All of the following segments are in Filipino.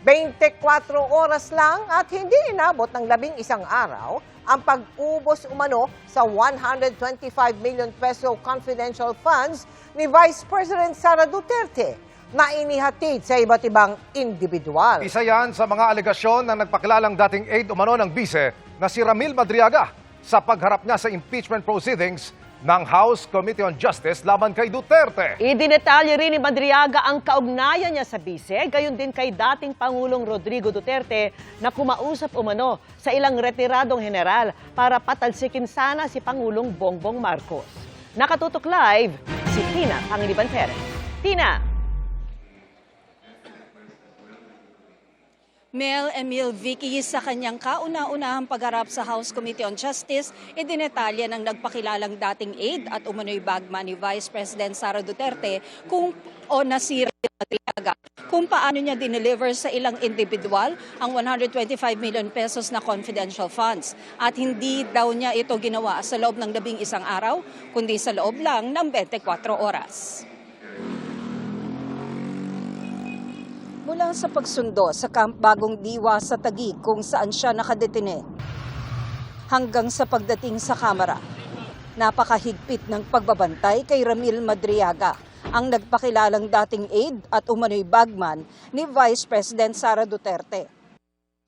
24 oras lang at hindi inabot ng 11 araw ang pag-ubos umano sa 125 million peso confidential funds ni Vice President Sara Duterte na inihatid sa iba't ibang individual. Isa yan sa mga alegasyon ng nagpakilalang dating aide umano ng bise na si Ramil Madriaga sa pagharap niya sa impeachment proceedings ng House Committee on Justice laban kay Duterte. Idinetalye rin ni Madriaga ang kaugnayan niya sa bise, gayon din kay dating Pangulong Rodrigo Duterte na kumausap umano sa ilang retiradong general para patalsikin sana si Pangulong Bongbong Marcos. Nakatutok live si Tina Pangiliban Perez. Tina! Mel Emil Vicky sa kanyang kauna-unahang pagharap sa House Committee on Justice, idinetalya ng nagpakilalang dating aide at umano'y bagman ni Vice President Sara Duterte na si Madriaga kung paano niya dineliver sa ilang individual ang 125 million pesos na confidential funds. At hindi daw niya ito ginawa sa loob ng 11 araw, kundi sa loob lang ng 24 oras. Mula sa pagsundo sa Camp Bagong Diwa sa Taguig kung saan siya nakadetine, hanggang sa pagdating sa Kamara, napakahigpit ng pagbabantay kay Ramil Madriaga, ang nagpakilalang dating aide at umano'y bagman ni Vice President Sara Duterte.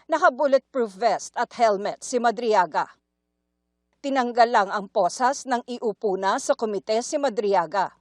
Naka-bulletproof vest at helmet si Madriaga. Tinanggal lang ang posas nang iupo na sa komite si Madriaga.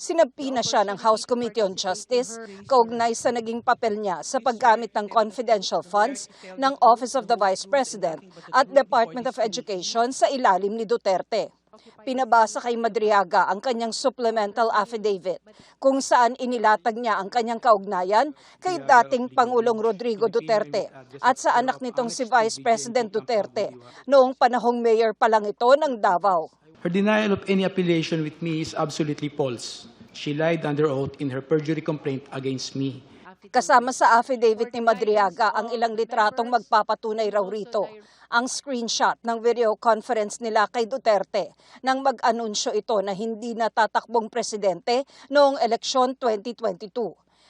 Sinampi na siya ng House Committee on Justice kaugnay sa naging papel niya sa paggamit ng confidential funds ng Office of the Vice President at Department of Education sa ilalim ni Duterte. Pinabasa kay Madriaga ang kanyang supplemental affidavit kung saan inilatag niya ang kanyang kaugnayan kay dating Pangulong Rodrigo Duterte at sa anak nitong si Vice President Duterte noong panahong mayor pa lang ito ng Davao. Her denial of any affiliation with me is absolutely false. She lied under oath in her perjury complaint against me. Kasama sa affidavit ni Madriaga ang ilang litratong magpapatunay raw rito. Ang screenshot ng video conference nila kay Duterte nang mag-anunsyo ito na hindi natatakbong presidente noong eleksyon 2022.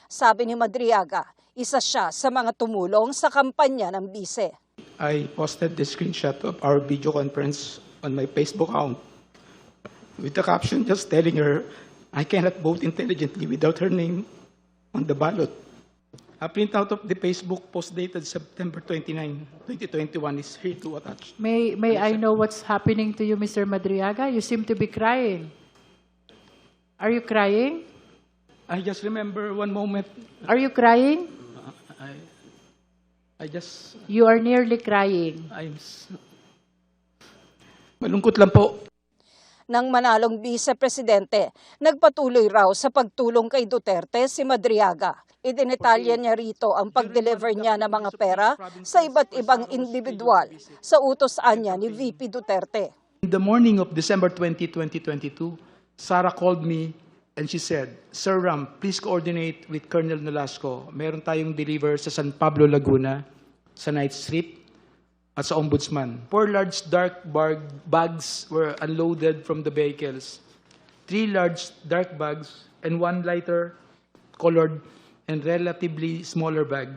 Sabi ni Madriaga, isa siya sa mga tumulong sa kampanya ng bise. I posted the screenshot of our video conference on my Facebook account with the caption just telling her I cannot vote intelligently without her name on the ballot. A printout of the Facebook post dated September 29, 2021 is here to attach. May I know what's happening to you, Mr. Madriaga? You seem to be crying. Are you crying? I just remember one moment. Are you crying? I just... You are nearly crying. Malungkot lang po. Nang manalong vice-presidente, nagpatuloy raw sa pagtulong kay Duterte si Madriaga. Idinetalya niya rito ang pag-deliver niya ng mga pera sa iba't ibang individual sa utos-an niya ni VP Duterte. In the morning of December 20, 2022, Sarah called me and she said, Sir Ram, please coordinate with Colonel Nolasco. Meron tayong deliver sa San Pablo, Laguna, sa Night Street, at sa Ombudsman. 4 large dark bags were unloaded from the vehicles. 3 large dark bags and 1 lighter colored and relatively smaller bag.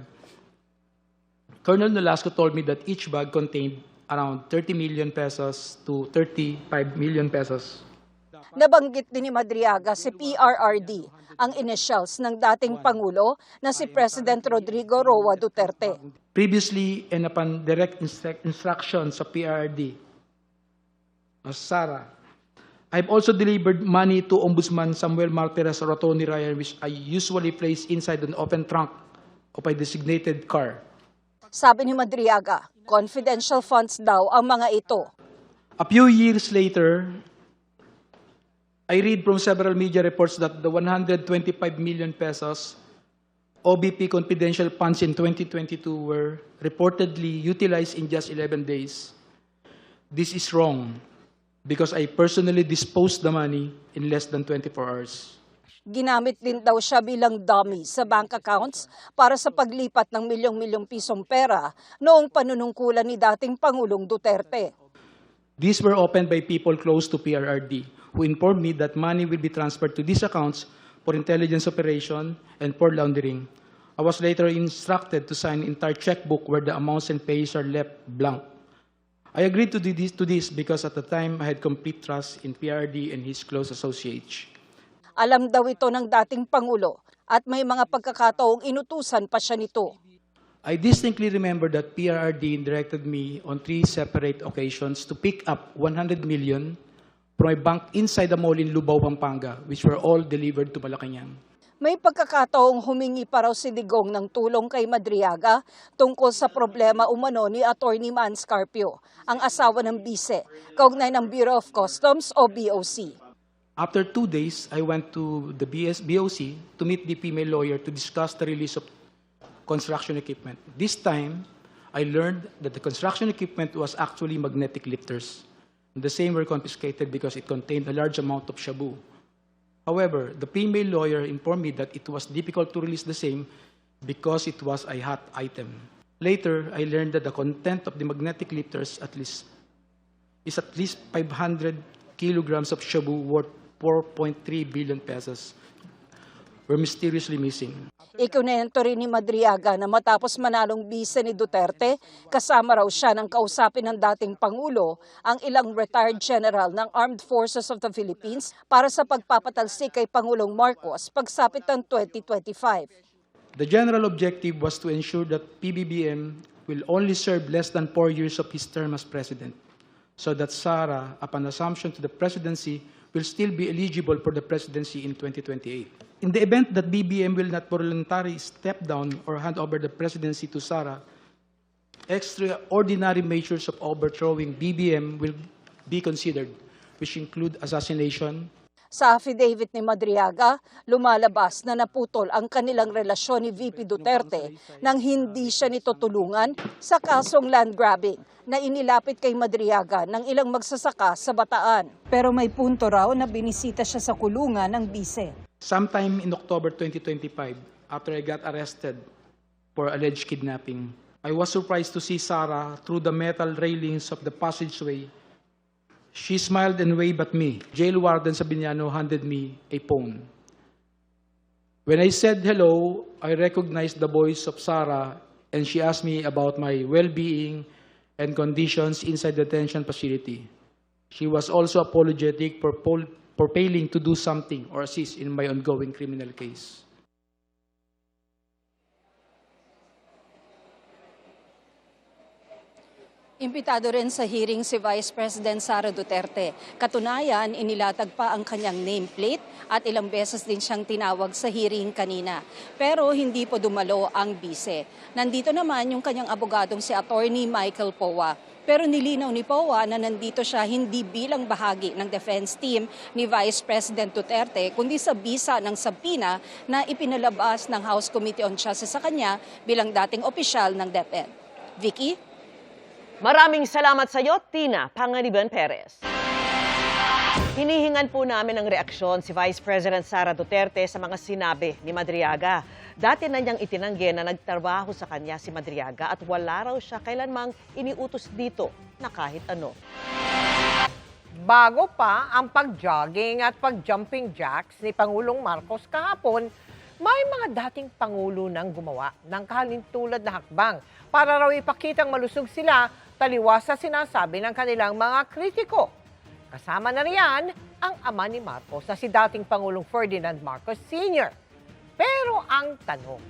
Colonel Nolasco told me that each bag contained around 30 million pesos to 35 million pesos. Nabanggit din ni Madriaga si PRRD, ang initials ng dating Pangulo na si President Rodrigo Roa Duterte. Previously and upon direct instruction sa PRRD, Sara, I've also delivered money to Ombudsman Samuel Martires or Tony Ryan, which I usually place inside an open trunk of a designated car. Sabi ni Madriaga, confidential funds daw ang mga ito. A few years later, I read from several media reports that the 125 million pesos OBP confidential funds in 2022 were reportedly utilized in just 11 days. This is wrong because I personally disposed the money in less than 24 hours. Ginamit din daw siya bilang dummy sa bank accounts para sa paglipat ng milyong-milyong pisong pera noong panunungkulan ni dating Pangulong Duterte. These were opened by people close to PRRD who informed me that money will be transferred to these accounts for intelligence operation and for laundering. I was later instructed to sign an entire checkbook where the amounts and pays are left blank. I agreed to do this because at the time I had complete trust in PRD and his close associates. Alam daw ito ng dating Pangulo at may mga pagkakataong inutusan pa siya nito. I distinctly remember that PRRD directed me on 3 separate occasions to pick up 100 million from a bank inside the mall in Lubao, Pampanga, which were all delivered to Malacanang. May pagkakataong humingi pa raw si Digong ng tulong kay Madriaga tungkol sa problema umano ni Attorney Mans Carpio, ang asawa ng bise, kaugnay ng Bureau of Customs o BOC. After 2 days, I went to the BOC to meet the female lawyer to discuss the release of construction equipment. This time, I learned that the construction equipment was actually magnetic lifters. The same were confiscated because it contained a large amount of shabu. However, the female lawyer informed me that it was difficult to release the same because it was a hot item. Later, I learned that the content of the magnetic lifters is at least 500 kilograms of shabu worth 4.3 billion pesos were mysteriously missing. Ikunento rin ni Madriaga na matapos manalong bise ni Duterte, kasama raw siya ng kausapin ng dating Pangulo ang ilang retired general ng Armed Forces of the Philippines para sa pagpapatalsik kay Pangulong Marcos pagsapit ng 2025. The general objective was to ensure that PBBM will only serve less than 4 years of his term as president, so that Sara, upon assumption to the presidency, will still be eligible for the presidency in 2028. In the event that BBM will not voluntarily step down or hand over the presidency to Sara, extraordinary measures of overthrowing BBM will be considered, which include assassination. Sa affidavit ni Madriaga, lumalabas na naputol ang kanilang relasyon ni VP Duterte nang hindi siya nito tulungan sa kasong land grabbing na inilapit kay Madriaga ng ilang magsasaka sa Bataan. Pero may punto raw na binisita siya sa kulungan ng bise. Sometime in October 2025, after I got arrested for alleged kidnapping, I was surprised to see Sara through the metal railings of the passageway. She smiled and waved at me. Jail Warden Sabiniano handed me a phone. When I said hello, I recognized the voice of Sara and she asked me about my well-being and conditions inside the detention facility. She was also apologetic for failing to do something or assist in my ongoing criminal case. Imbitado rin sa hearing si Vice President Sara Duterte. Katunayan, inilatag pa ang kanyang nameplate at ilang beses din siyang tinawag sa hearing kanina. Pero hindi po dumalo ang bise. Nandito naman yung kanyang abogadong si Attorney Michael Powa. Pero nilinaw ni Powa na nandito siya hindi bilang bahagi ng defense team ni Vice President Duterte, kundi sa bisa ng subpoena na ipinalabas ng House Committee on Justice sa kanya bilang dating opisyal ng DepEd. Vicky? Maraming salamat sa iyo, Tina Panganiban Perez. Hinihingan po namin ng reaksyon si Vice President Sara Duterte sa mga sinabi ni Madriaga. Dati na niyang itinanggi na nagtrabaho sa kanya si Madriaga at wala raw siya kailanmang iniutos dito na kahit ano. Bago pa ang pag-jogging at pag-jumping jacks ni Pangulong Marcos kahapon, may mga dating Pangulo nang gumawa ng kahalintulad na hakbang para raw ipakitang malusog sila taliwas sa sinasabi ng kanilang mga kritiko. Kasama na riyan ang ama ni Marcos na si dating Pangulong Ferdinand Marcos Sr. Pero ang tanong,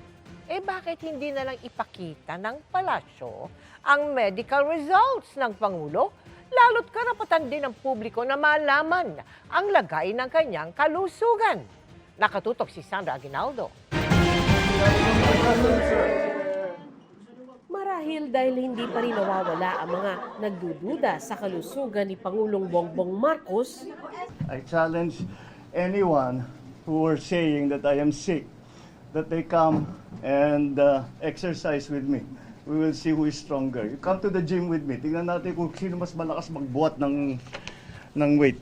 bakit hindi na lang ipakita ng palasyo ang medical results ng Pangulo? Lalo't karapatan din ng publiko na malaman ang lagay ng kanyang kalusugan. Nakatutok si Sandra Aguinaldo. Marahil dahil hindi pa rin nawawala ang mga nagdududa sa kalusugan ni Pangulong Bongbong Marcos, I challenge anyone who are saying that I am sick, that they come and exercise with me. We will see who is stronger. You come to the gym with me. Tingnan natin kung sino mas malakas magbuhat ng weight.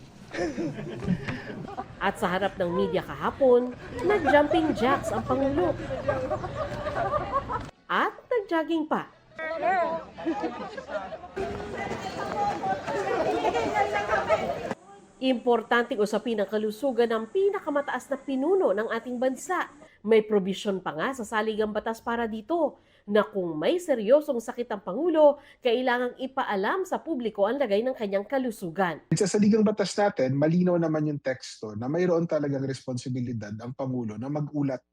at sa harap ng media kahapon, nag-jumping jacks ang Pangulo. At nag-jogging pa. Importanteng usapin ang kalusugan ng pinakamataas na pinuno ng ating bansa. May probisyon pa nga sa saligang batas para dito na kung may seryosong sakit ang Pangulo, kailangang ipaalam sa publiko ang lagay ng kanyang kalusugan. Sa saligang batas natin, malinaw naman yung teksto na mayroon talagang responsibilidad ang Pangulo na mag-ulat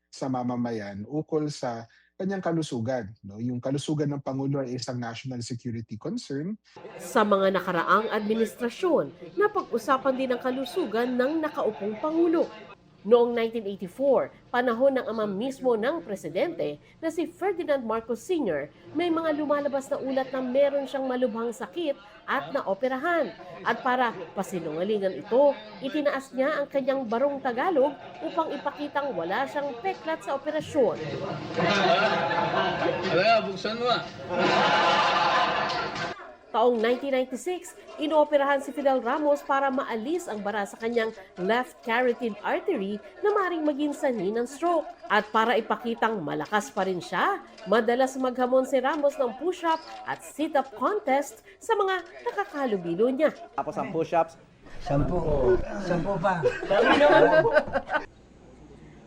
sa mamamayan ukol sa kanyang kalusugan. No? Yung kalusugan ng Pangulo ay isang national security concern. Sa mga nakaraang administrasyon, napag-usapan din ang kalusugan ng nakaupong Pangulo. Noong 1984, panahon ng ama mismo ng presidente na si Ferdinand Marcos Sr., may mga lumalabas na ulat na meron siyang malubhang sakit at naoperahan. At para pasinungalingan ito, itinaas niya ang kanyang barong Tagalog upang ipakitang wala siyang peklat sa operasyon. Buksan mo ah. Taong 1996, inooperahan si Fidel Ramos para maalis ang bara sa kanyang left carotid artery na maring maging sanhi ng stroke. At para ipakitang malakas pa rin siya, madalas maghamon si Ramos ng push-up at sit-up contest sa mga nakakalubilo niya. Tapos ang push-ups. 10 pa.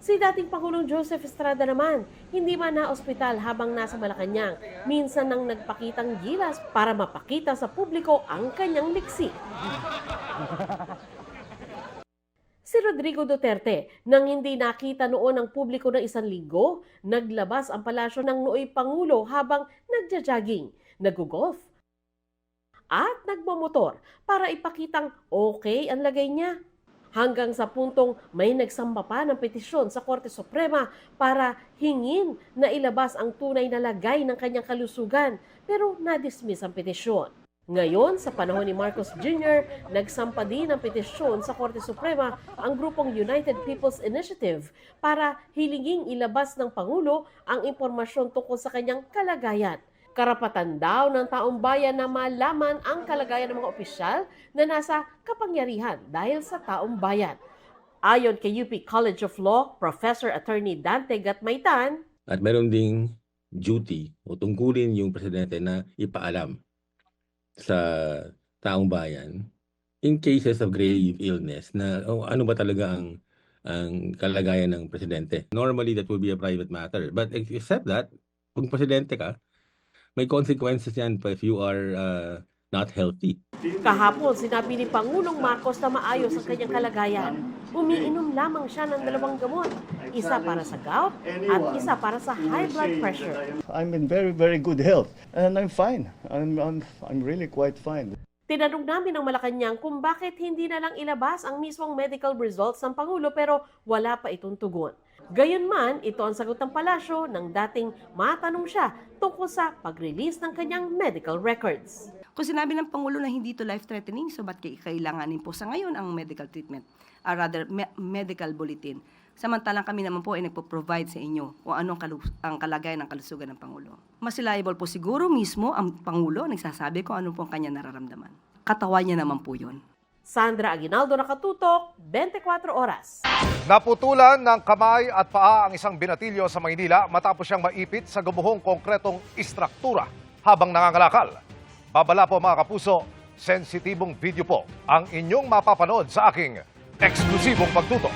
Si dating Pangulong Joseph Estrada naman, hindi man na-ospital habang nasa Malacanang. Minsan nang nagpakitang gilas para mapakita sa publiko ang kanyang liksi. Si Rodrigo Duterte, nang hindi nakita noon ng publiko ng 1 linggo, naglabas ang palasyo ng nooy Pangulo habang nagja-jogging, nag-golf at nagmamotor para ipakitang okay ang lagay niya. Hanggang sa puntong may nagsamba pa ng petisyon sa Korte Suprema para hingin na ilabas ang tunay na lagay ng kanyang kalusugan, pero na-dismiss ang petisyon. Ngayon, sa panahon ni Marcos Jr., nagsampa din ng petisyon sa Korte Suprema ang grupong United People's Initiative para hilinging ilabas ng Pangulo ang impormasyon tungkol sa kanyang kalagayan. Karapatan daw ng taong bayan na malaman ang kalagayan ng mga opisyal na nasa kapangyarihan dahil sa taong bayan. Ayon kay UP College of Law, Professor Attorney Dante Gatmaytan, at meron ding duty o tungkulin yung presidente na ipaalam sa taong bayan in cases of grave illness na ano ba talaga ang kalagayan ng presidente. Normally, that will be a private matter. But except that, kung presidente ka, may consequences yan if you are not healthy. Kahapon, sinabi ni Pangulong Marcos na maayos ang kanyang kalagayan. Umiinom lamang siya ng 2 gamot. Isa para sa gout at isa para sa high blood pressure. I'm in very, very good health and I'm fine. I'm really quite fine. Tinanong namin ng Malacanang kung bakit hindi na lang ilabas ang mismong medical results ng Pangulo pero wala pa itong tugon. Gayunman, ito ang sagot ng palasyo ng dating matanong siya tungkol sa pag-release ng kanyang medical records. Kung sinabi ng Pangulo na hindi ito life-threatening, so ba't kailanganin po sa ngayon ang medical treatment? Medical bulletin. Samantalang kami naman po ay nagpo-provide sa inyo kung anong ang kalagayan ng kalusugan ng Pangulo. Mas reliable po siguro mismo ang Pangulo nagsasabi kung ano po ang kanya nararamdaman. Katawan niya naman po yun. Sandra Aguinaldo, Nakatutok, 24 Oras. Naputulan ng kamay at paa ang isang binatilyo sa Maynila matapos siyang maipit sa gumuhong konkretong istruktura habang nangangalakal. Babala po mga kapuso, sensitibong video po ang inyong mapapanood sa aking eksklusibong pagtutok.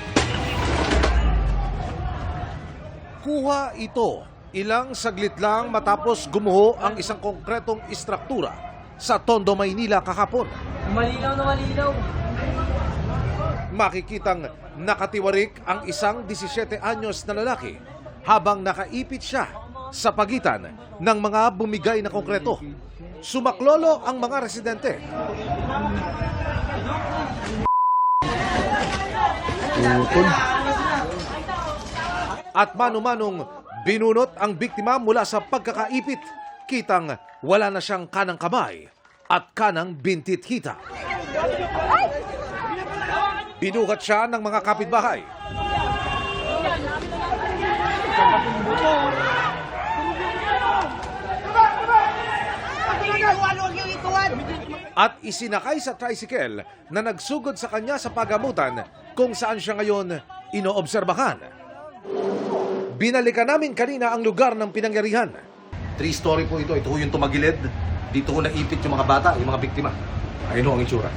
Kuha ito ilang saglit lang matapos gumuho ang isang konkretong istruktura sa Tondo, Maynila kahapon. Malinaw na malinaw. Makikitang nakatiwarik ang isang 17 anyos na lalaki habang nakaipit siya sa pagitan ng mga bumigay na konkreto. Sumaklolo ang mga residente. At mano-manong binunot ang biktima mula sa pagkakaipit. Kitang wala na siyang kanang kamay at kanang bintit hita. Binuhat siya ng mga kapitbahay. At isinakay sa tricycle na nagsugod sa kanya sa pagamutan kung saan siya ngayon inoobserbahan. Binalikan namin kanina ang lugar ng pinangyarihan. 3-story po ito. Ito yung tumagilid. Dito ko naipit yung mga bata, yung mga biktima. Ayun ang itsura.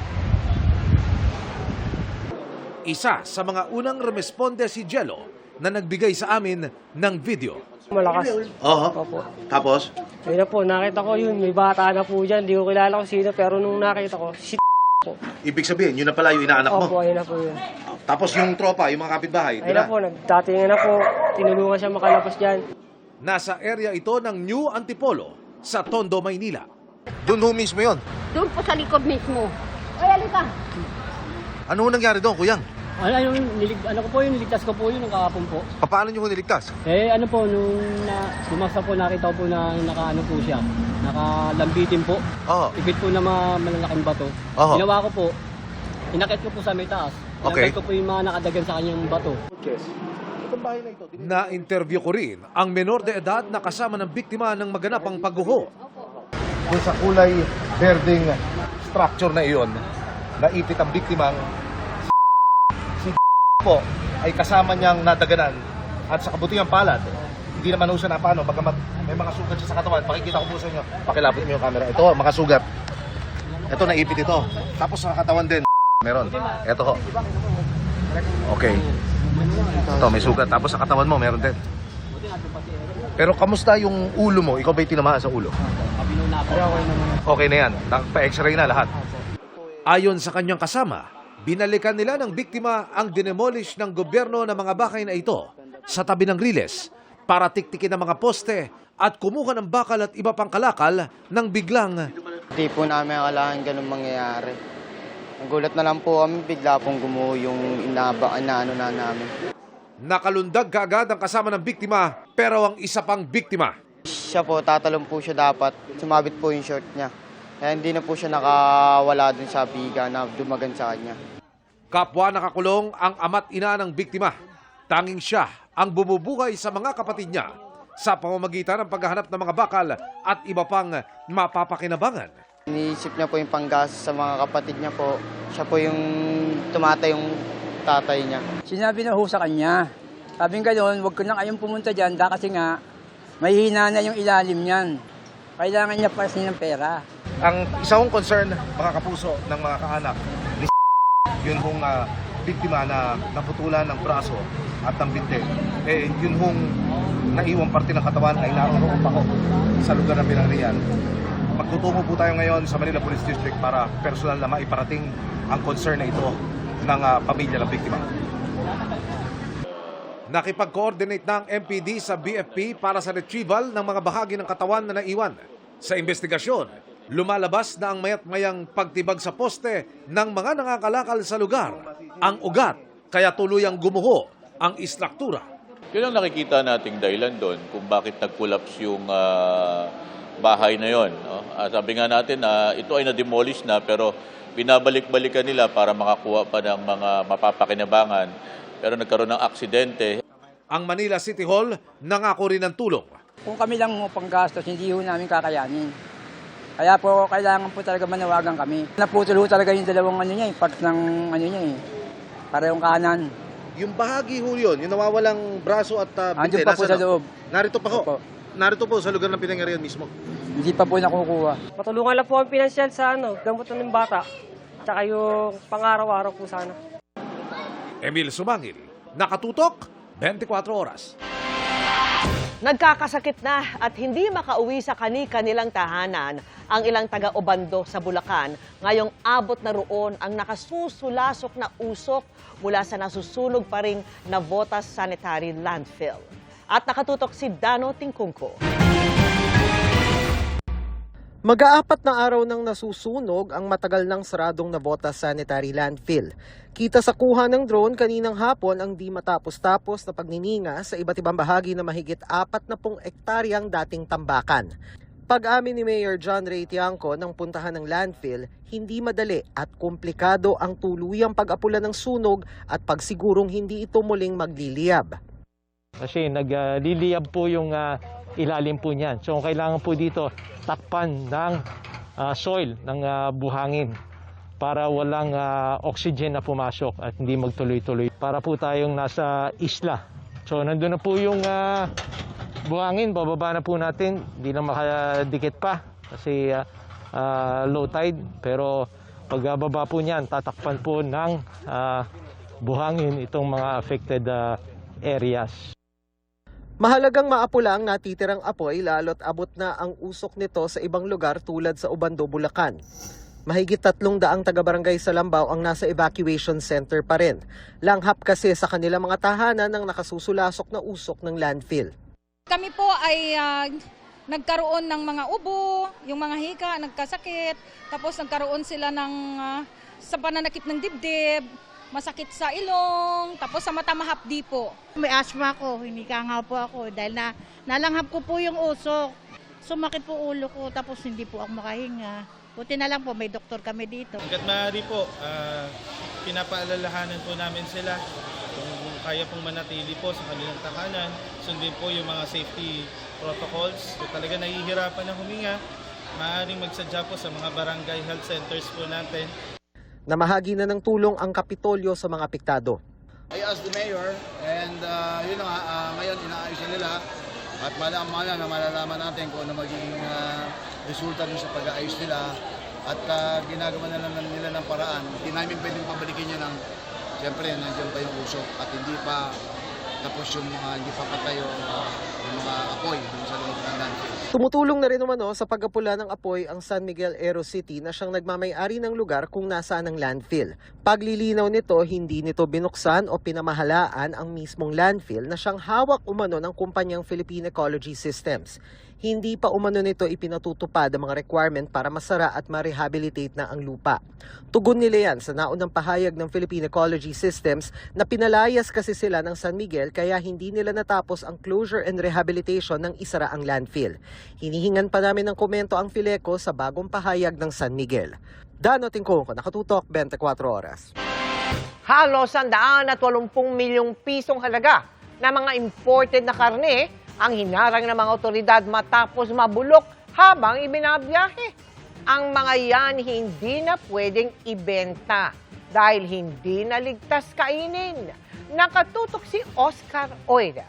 Isa sa mga unang rumesponde si Jello na nagbigay sa amin ng video. Malakas. Oo. Opo. Tapos? Ayun na po, nakita ko yun. May bata na po dyan. Di ko kilala kung sino. Pero nung nakita ko, po. Ibig sabihin, yun na pala yung inaanak mo. Opo, ayun na po yun. Tapos yung tropa, yung mga kapitbahay, Ayun na po, nagtatingin na po. Tinulungan siya makalabas dyan. Nasa area ito ng New Antipolo sa Tondo, Maynila. Doon ho mismo yun. Doon po sa likod mismo. Oy, alika. Ano nangyari doon, Kuyang? Ano ko po yun, niligtas ko po yun ng kahapon po. Paano nyo ho niligtas? Ano po, nung bumagsak po, nakita ko po na nakaano po siya. Nakalambitin po. Oo. Ipit po na malalaking bato. Oo. Ginawa ko po, inakit ko po sa may taas. Okay. Inakit ko po yung mga nakadagan sa kanyang bato. Na-interview ko rin ang menor de edad na kasama ng biktima ng maganapang pagguho. Kung sa kulay berdeng structure na iyon, naipit ang biktimang si po ay kasama niyang nadaganan at sa kabutihan palad. Hindi naman ho siya napano, bagamat may mga sugat siya sa katawan. Pakikita ko po sa inyo. Pakilapit niyo yung camera. Ito, mga sugat. Ito, naipit ito. Tapos sa katawan din, meron. Ito ho. Okay. Ito, may sugat. Tapos sa katawan mo, meron din. Pero kamusta yung ulo mo? Ikaw ba'y tinamaan sa ulo? Okay na yan. Pa-x-ray na lahat. Ayon sa kanyang kasama, binalikan nila ng biktima ang dinemolish ng gobyerno ng mga bahay na ito sa tabi ng riles para tiktikin ang mga poste at kumuha ng bakal at iba pang kalakal nang biglang Hindi po namin akalain ganun mangyayari. Nagulat na lang po kami, bigla pong gumuho yung inaano na namin. nakalundag kaagad ang kasama ng biktima pero ang isa pang biktima. Siya po, tatalon po siya dapat. Sumabit po yung short niya. Kaya hindi na po siya nakawala dun sa biga na dumagan sa kanya. Kapwa nakakulong ang ama't ina ng biktima. Tanging siya ang bumubuhay sa mga kapatid niya sa pamamagitan ng paghahanap ng mga bakal at iba pang mapapakinabangan. Iniisip niya po yung panggas sa mga kapatid niya po. Siya po yung tumatay yung tatay niya. Sinabi na ho sa kanya. Sabi nga doon, huwag ko na kayong pumunta dyan kasi nga may hina na yung ilalim niyan. Kailangan niya pa ng pera. Ang isang concern, mga kapuso, ng mga kaanak, ni yun hong biktima na naputulan ng braso at ng binte, yun hong naiwang parte ng katawan ay naroon pa ho sa lugar ng pinangriyan. Magtutungo po tayo ngayon sa Manila Police District para personal na maiparating ang concern na ito ng pamilya ng biktima. Nakipag-coordinate ng MPD sa BFP para sa retrieval ng mga bahagi ng katawan na naiwan. Sa investigasyon, lumalabas na ang mayat-mayang pagtibag sa poste ng mga nangakalakal sa lugar. Ang ugat, kaya tuluyang gumuho ang istruktura. Yun ang nakikita nating dahilan doon kung bakit nag-collapse yung bahay na yon. No? Sabi nga natin na ito ay na-demolish na pero binabalik-balikan nila para makakuha pa ng mga mapapakinabangan. Pero nagkaroon ng aksidente. Ang Manila City Hall nangako rin ng tulong. Kung kami lang mo panggastos, hindi ho namin kakayanin. Kaya po, kailangan po talaga manawagan kami. Naputol ho talaga yung dalawang part ng niya para yung kanan. Yung bahagi ho yun, yung nawawalang braso at binte, pa po sa loob. Narito pa ho. Narito po sa lugar ng pinangyarihan mismo. Hindi pa po nakukuha. Patulungan lang po ang pinansyal sa gamot ng bata. Tsaka yung pang-araw-araw po sana. Emil Sumangil, nakatutok, 24 oras. Nagkakasakit na at hindi makauwi sa kani-kanilang tahanan ang ilang taga-Obando sa Bulacan. Ngayong abot na roon ang nakasusulasok na usok mula sa nasusunog pa ring Navotas Sanitary Landfill. At nakatutok si Dano Tingkungko. Mag-aapat na araw nang nasusunog ang matagal ng saradong Navotas Sanitary Landfill. Kita sa kuha ng drone kaninang hapon ang di matapos-tapos na pagnininga sa iba't ibang bahagi na mahigit 40 ektaryang dating tambakan. Pag-amin ni Mayor John Ray Tiangco ng puntahan ng landfill, hindi madali at komplikado ang tuluyang pag-apula ng sunog at pagsigurong hindi ito muling magliliyab. Kasi nagliliyab po yung ilalim po niyan. So kailangan po dito takpan ng soil, ng buhangin para walang oxygen na pumasok at hindi magtuloy-tuloy. Para po tayong nasa isla. So nandun na po yung buhangin, bababa na po natin. Hindi na makadikit pa kasi low tide. Pero pagbaba po niyan, tatakpan po ng buhangin itong mga affected areas. Mahalagang maapula ang natitirang apoy lalo't abot na ang usok nito sa ibang lugar tulad sa Ubando, Bulacan. Mahigit 300 taga-barangay sa Lambao ang nasa evacuation center pa rin. Langhap kasi sa kanilang mga tahanan ng nakasusulasok na usok ng landfill. Kami po ay nagkaroon ng mga ubo, yung mga hika, nagkasakit, tapos nagkaroon sila ng sa pananakit ng dibdib, masakit sa ilong, tapos sa mata mahapdi po. May asthma ko, hinika po ako dahil nalanghap ko po yung usok. Sumakit po ulo ko tapos hindi po ako makahinga. Buti na lang po may doktor kami dito. Hanggat maaari po, pinapaalalahanan po namin sila kung kaya pong manatili po sa kanilang tahanan, sundin po yung mga safety protocols. So talaga nahihirapan na huminga, maaaring magsadya po sa mga barangay health centers po natin. Namahagi na ng tulong ang Kapitolyo sa mga apektado. I asked the mayor and yun na nga, ngayon inaayos na nila at mala na malalaman natin kung ano magiging resulta dun sa pag-aayos nila at ginagawa na lang nila ng paraan. Hindi namin pwedeng pabalikin yun ng siyempre nandiyan pa yung usok at hindi pa tapos yung mga hindi pa patay yung mga apoy dun sa loob ng landfill. Tumutulong na rin umano sa pag-apula ng apoy ang San Miguel Aero City na siyang nagmamay-ari ng lugar kung nasaan ang landfill. Paglilinaw nito, hindi nito binuksan o pinamahalaan ang mismong landfill na siyang hawak umano ng kumpanyang Philippine Ecology Systems. Hindi pa umano nito ipinatutupad ang mga requirement para masara at ma-rehabilitate na ang lupa. Tugon nila yan sa naunang pahayag ng Philippine Ecology Systems na pinalayas kasi sila ng San Miguel kaya hindi nila natapos ang closure and rehabilitation ng isara ang landfill. Hinihingan pa namin ng komento ang Fileco sa bagong pahayag ng San Miguel. Dano Tingkong, Nakatutok, 24 Oras. Halos 180 milyong pisong halaga na mga imported na karne ang hinarang ng mga otoridad matapos mabulok habang ibinabiyahe. Ang mga yan hindi na pwedeng ibenta dahil hindi na ligtas kainin. Nakatutok si Oscar Oida.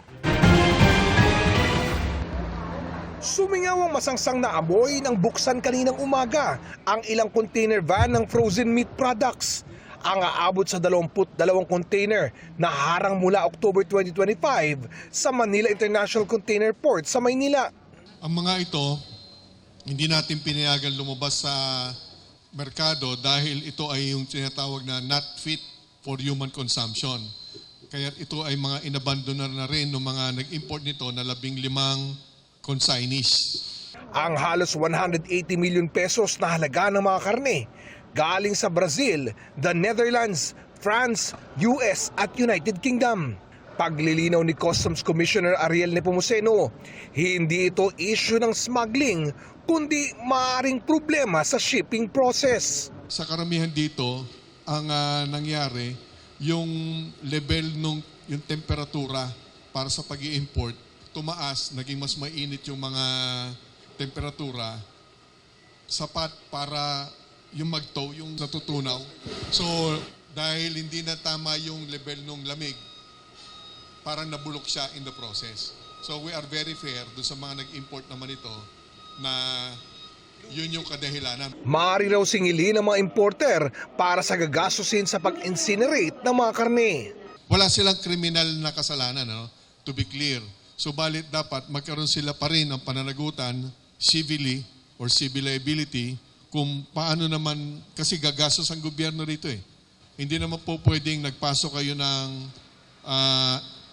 Sumingaw ang masangsang na amoy nang buksan kaninang umaga ang ilang container van ng frozen meat products. Ang aabot sa 22 container na harang mula October 2025 sa Manila International Container Port sa Maynila. Ang mga ito, hindi natin pinayagan lumabas sa merkado dahil ito ay yung tinatawag na not fit for human consumption. Kaya ito ay mga inabandonar na rin ng mga nag-import nito na 15 consignees. Ang halos 180 million pesos na halaga ng mga karne galing sa Brazil, the Netherlands, France, US at United Kingdom. Paglilinaw ni Customs Commissioner Ariel Nepomuceno, hindi ito issue ng smuggling, kundi maaaring problema sa shipping process. Sa karamihan dito, ang nangyari, yung level yung temperatura para sa pag-i-import, tumaas, naging mas mainit yung mga temperatura, sapat para yung magtow, yung natutunaw. So, dahil hindi na tama yung level ng lamig, parang nabulok siya in the process. So, we are very fair doon sa mga nag-import naman ito na yun yung kadahilanan. Maaari raw singilin ng mga importer para sa gagastusin sa pag-incinerate ng mga karne. Wala silang kriminal na kasalanan, to be clear. So, balit dapat magkaroon sila pa rin ng pananagutan civilly or civil liability kung paano naman, kasi gagastos ang gobyerno rito eh. Hindi naman po pwedeng nagpasok kayo ng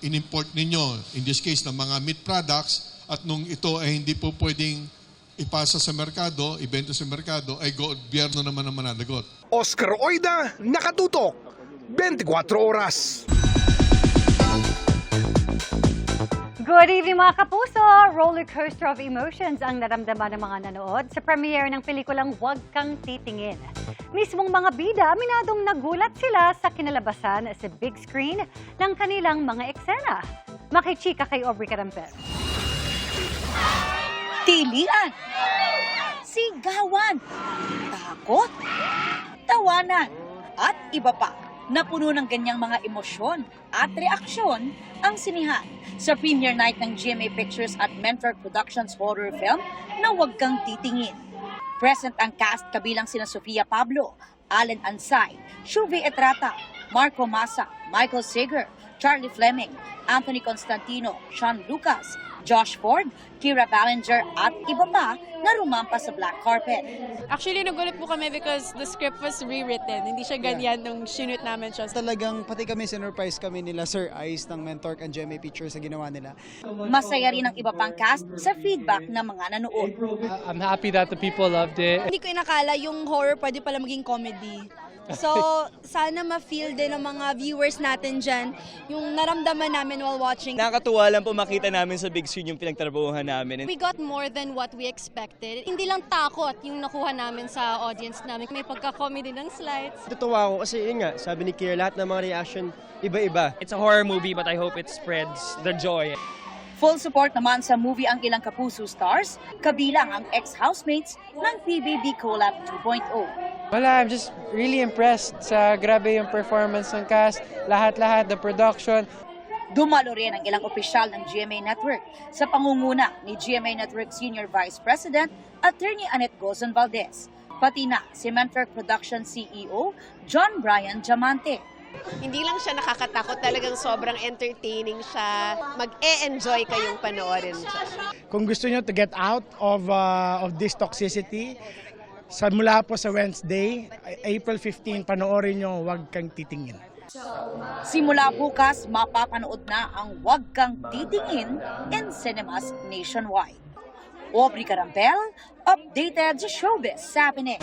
in-import ninyo, in this case, ng mga meat products, at nung ito ay hindi po pwedeng ipasa sa merkado, ibenta sa merkado, ay gobyerno naman ang mananagot. Oscar Oida, Nakatutok, 24 Oras. Good evening mga kapuso! Roller coaster of emotions ang naramdaman ng mga nanood sa premiere ng pelikulang Huwag Kang Titingin. Mismong mga bida, aminadong nagulat sila sa kinalabasan sa big screen ng kanilang mga eksena. Makichika kay Aubrey Carampel. Tilian, sigawan, takot, tawanan, at iba pa. Napuno ng ganyang mga emosyon at reaksyon ang sinihan sa premiere night ng GMA Pictures at Mentor Productions horror film na Huwag Kang Titingin. Present ang cast kabilang sina Sofia Pablo, Allen Ansay, Shuvi Etrata, Marco Massa, Michael Sager, Charlie Fleming, Anthony Constantino, Sean Lucas, Josh Ford, Kira Ballinger at iba pa na rumampa sa black carpet. Actually, nagulat po kami because the script was rewritten. Hindi siya ganyan nung sinut namin siya. Talagang pati kami sinurprise kami nila Sir Ice ng Mentork and GMA Pictures sa ginawa nila. Masaya rin ang iba pang cast sa feedback ng mga nanood. I'm happy that the people loved it. Hindi ko inakala yung horror pwede pala maging comedy. So, sana ma-feel din ng mga viewers natin dyan yung naramdaman namin while watching. Nakakatuwa lang po makita namin sa big screen yung pinagtrabahuhan namin. We got more than what we expected. Hindi lang takot yung nakuha namin sa audience namin. May pagka-comedy ng slides. Natutuwa ako kasi yun nga, sabi ni Kira, lahat ng mga reaction iba-iba. It's a horror movie but I hope it spreads the joy. Full support naman sa movie ang ilang Kapuso stars, kabilang ang ex-housemates ng PBB Collab 2.0. Wala, I'm just really impressed sa grabe yung performance ng cast, lahat-lahat, the production. Dumalo rin ang ilang opisyal ng GMA Network sa pangunguna ni GMA Network Senior Vice President Attorney Annette Gozon Valdez, pati na si Mentork Production CEO John Brian Diamante. Hindi lang siya nakakatakot, talagang sobrang entertaining siya. Mag-e-enjoy kayong panoorin siya. Kung gusto nyo to get out of this toxicity, mula po sa Wednesday, April 15, panoorin nyo Huwag Kang Titingin. Simula bukas, mapapanood na ang Huwag Kang Titingin in cinemas nationwide. Aubrey Carampel, updated sa Showbiz Happening.